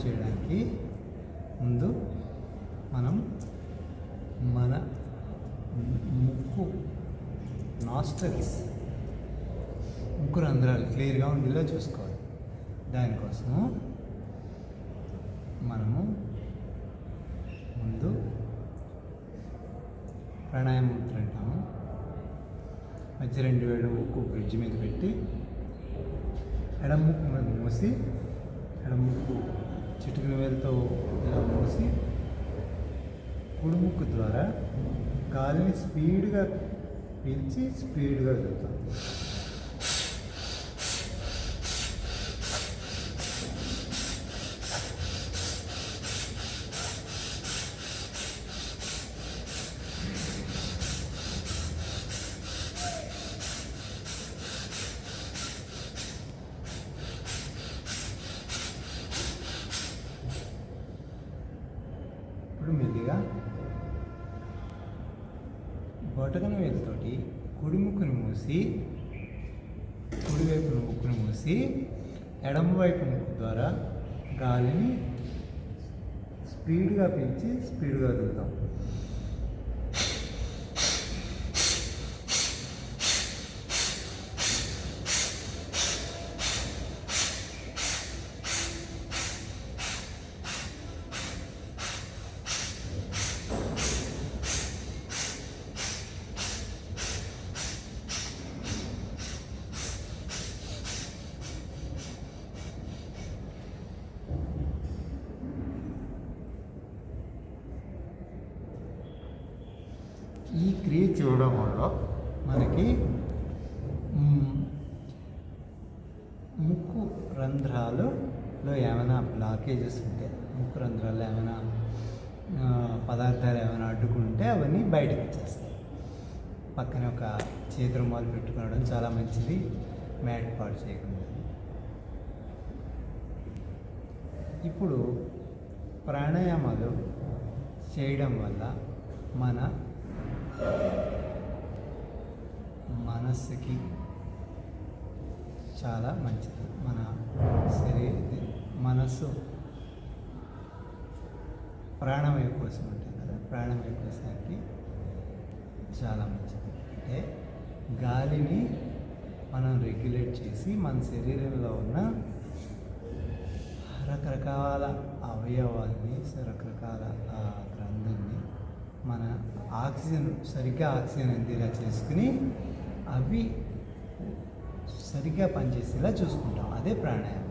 చేయడానికి ముందు మనం మన ముక్కు నాస్ట్రల్స్ ముక్కు రంధ్రాలు క్లియర్గా ఉండేలా చూసుకోవాలి. దానికోసము మనము ముందు ప్రాణాయామం అంటాము. మధ్య 2 వేళ్ళు ముక్కు బ్రిడ్జ్ మీద పెట్టి ఎడమ ముక్కు మీద మూసి ఎడమ ముక్కు చిటికిన వేలతో ఇలా మూసి కుడి ముక్కు ద్వారా గాలిని స్పీడ్గా పీల్చి స్పీడ్గా వదులుతాం. ఇప్పుడు మెల్లిగా బొటకన వేలుతోటి కుడి ముక్కును మూసి కుడివైపు ముక్కును మూసి ఎడమ వైపు ముక్కు ద్వారా గాలిని స్పీడ్గా పీల్చి స్పీడ్గా వదులుతాం. ఈ క్రియ చూడడం వల్ల మనకి ముక్కు రంధ్రాలలో ఏమైనా బ్లాకేజెస్ ఉంటే, ముక్కు రంధ్రాల్లో ఏమైనా పదార్థాలు ఏమైనా అడ్డుకుంటే అవన్నీ బయటకు వచ్చేస్తాయి. పక్కన ఒక చేతి రుమాలు పెట్టుకోవడం చాలా మంచిది, మ్యాట్ పాడు చేయకుండా. ఇప్పుడు ప్రాణాయామాలు చేయడం వల్ల మన మనస్సుకి చాలా మంచిది. మన మనస్సు ప్రాణమయ కోసం ఉంటుంది కదా, ప్రాణమయ కోశానికి చాలా మంచిది. అంటే గాలిని మనం రెగ్యులేట్ చేసి మన శరీరంలో ఉన్న రకరకాల అవయవాల్ని, రకరకాల గ్రంథుల్ని మన సరిగ్గా ఆక్సిజన్ అందేలా చేసుకుని అవి సరిగ్గా పనిచేసేలా చూసుకుంటాం. అదే ప్రాణాయామం.